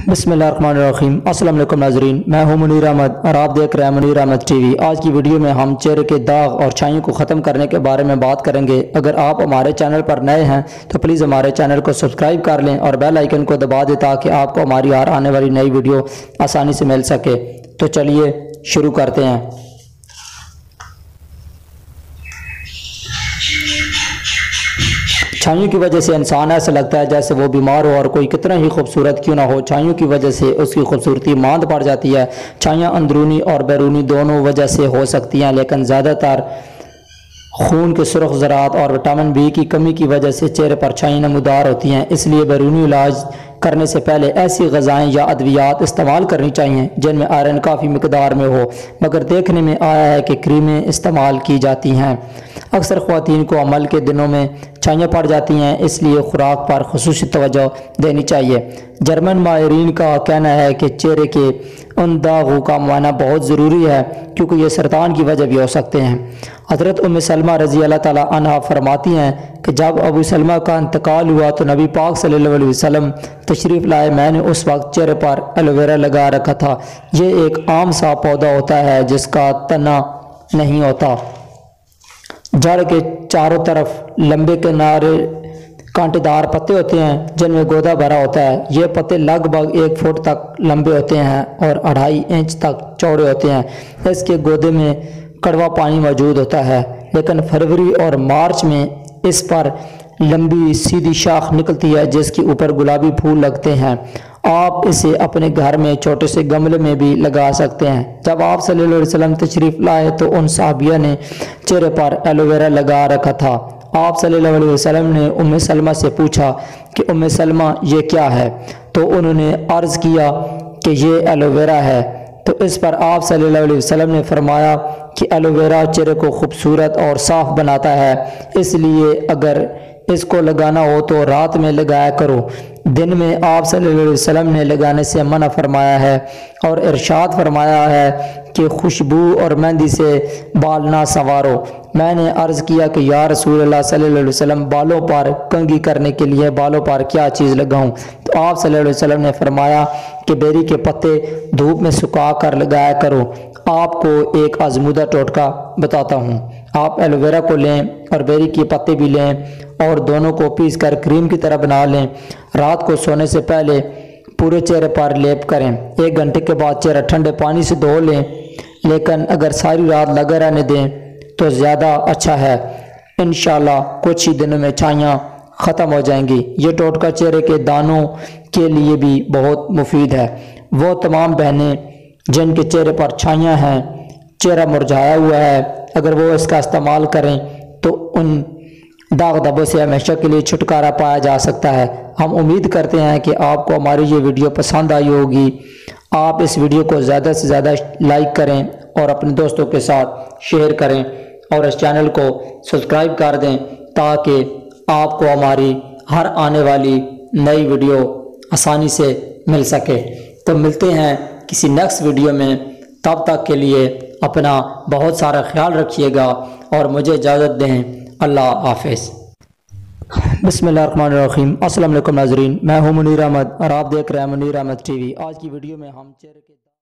बिस्मिल्लाहिर्रहमानिर्रहीम। अस्सलाम वालेकुम नाज़रीन, मैं हूं मुनीर अहमद और आप देख रहे हैं मुनीर अहमद टीवी। आज की वीडियो में हम चेहरे के दाग और छाइयों को ख़त्म करने के बारे में बात करेंगे। अगर आप हमारे चैनल पर नए हैं तो प्लीज़ हमारे चैनल को सब्सक्राइब कर लें और बेल आइकन को दबा दें ताकि आपको हमारी हर आने वाली नई वीडियो आसानी से मिल सके। तो चलिए शुरू करते हैं। छाइयों की वजह से इंसान ऐसा लगता है जैसे वो बीमार हो और कोई कितना ही खूबसूरत क्यों ना हो, छाइयों की वजह से उसकी खूबसूरती मांद पड़ जाती है। छाइयाँ अंदरूनी और बैरूनी दोनों वजह से हो सकती हैं, लेकिन ज़्यादातर खून के सुर्ख ज़रात और विटामिन बी की कमी की वजह से चेहरे पर छाइयाँ नमूदार होती हैं। इसलिए बैरूनी इलाज करने से पहले ऐसी ग़िज़ाएँ या अद्वियात इस्तेमाल करनी चाहिए जिनमें आयरन काफ़ी मिकदार में हो, मगर देखने में आया है कि क्रीमें इस्तेमाल की जाती हैं। अक्सर ख़वातीन को अमल के दिनों में छाइयाँ पड़ जाती हैं, इसलिए खुराक पर ख़ुसूसी तवज्जो देनी चाहिए। जर्मन माहिरीन का कहना है कि चेहरे के उन दागों का मुआयना बहुत ज़रूरी है क्योंकि ये सरतान की वजह भी हो सकते हैं। हज़रत उम्मे सलमा रज़ी अल्लाह ताला अन्हा फरमाती हैं कि जब अबू सलमा का इंतकाल हुआ तो नबी पाक सल्लल्लाहु अलैहि वसल्लम तशरीफ़ लाए। मैंने उस वक्त चेहरे पर एलोवेरा लगा रखा था। ये एक आम सा पौधा होता है जिसका तना नहीं होता, जड़ के चारों तरफ लंबे किनारे कांटेदार पत्ते होते हैं जिनमें गोदा भरा होता है। ये पत्ते लगभग 1 फुट तक लंबे होते हैं और 2.5 इंच तक चौड़े होते हैं। इसके गोदे में कड़वा पानी मौजूद होता है, लेकिन फरवरी और मार्च में इस पर लंबी सीधी शाख निकलती है जिसके ऊपर गुलाबी फूल लगते हैं। आप इसे अपने घर में छोटे से गमले में भी लगा सकते हैं। जब आप सल्लल्लाहु अलैहि वसल्लम तशरीफ़ लाए तो उन साहबिया ने चेहरे पर एलोवेरा लगा रखा था। आप सल्लल्लाहु अलैहि वसल्लम ने उम्मे सलमा से पूछा कि उम्मे सलमा ये क्या है, तो उन्होंने अर्ज़ किया कि ये एलोवेरा है। तो इस पर आप सल्लल्लाहु अलैहि वसल्लम ने फरमाया कि एलोवेरा चेहरे को खूबसूरत और साफ़ बनाता है, इसलिए अगर इसको लगाना हो तो रात में लगाया करो। दिन में आप सल्लल्लाहु अलैहि वसल्लम ने लगाने से मना फरमाया है और इरशाद फरमाया है कि खुशबू और मेहंदी से बाल ना संवारो। मैंने अर्ज़ किया कि या रसूल अल्लाह सल्लल्लाहु अलैहि वसल्लम, बालों पर कंघी करने के लिए बालों पर क्या चीज़ लगाऊं? तो आप सल्लल्लाहु अलैहि वसल्लम ने फरमाया कि बेरी के पत्ते धूप में सुखा कर लगाया करो। आपको एक आजमूदा टोटका बताता हूँ। आप एलोवेरा को लें और बेरी के पत्ते भी लें और दोनों को पीस कर क्रीम की तरह बना लें। रात को सोने से पहले पूरे चेहरे पर लेप करें। 1 घंटे के बाद चेहरा ठंडे पानी से धो लें, लेकिन अगर सारी रात लगा रहने दें तो ज़्यादा अच्छा है। इंशाल्लाह कुछ ही दिनों में छाइयाँ ख़त्म हो जाएंगी। ये टोटका चेहरे के दानों के लिए भी बहुत मुफीद है। वो तमाम बहनें जिनके चेहरे पर छाइयाँ हैं, चेहरा मुरझाया हुआ है, अगर वो इसका इस्तेमाल करें तो उन दाग धब्बों से हमेशा के लिए छुटकारा पाया जा सकता है। हम उम्मीद करते हैं कि आपको हमारी ये वीडियो पसंद आई होगी। आप इस वीडियो को ज़्यादा से ज़्यादा लाइक करें और अपने दोस्तों के साथ शेयर करें और इस चैनल को सब्सक्राइब कर दें ताकि आपको हमारी हर आने वाली नई वीडियो आसानी से मिल सके। तो मिलते हैं किसी नेक्स्ट वीडियो में, तब तक के लिए अपना बहुत सारा ख्याल रखिएगा और मुझे इजाज़त दें। अल्लाह हाफिज़। बिस्मिल्लाहिर्रहमानिर्रहीम। अस्सलाम वालेकुम नाज़रीन, मैं हूं मुनीर अहमद और आप देख रहे हैं मुनीर अहमद टीवी। आज की वीडियो में हम चेहरे के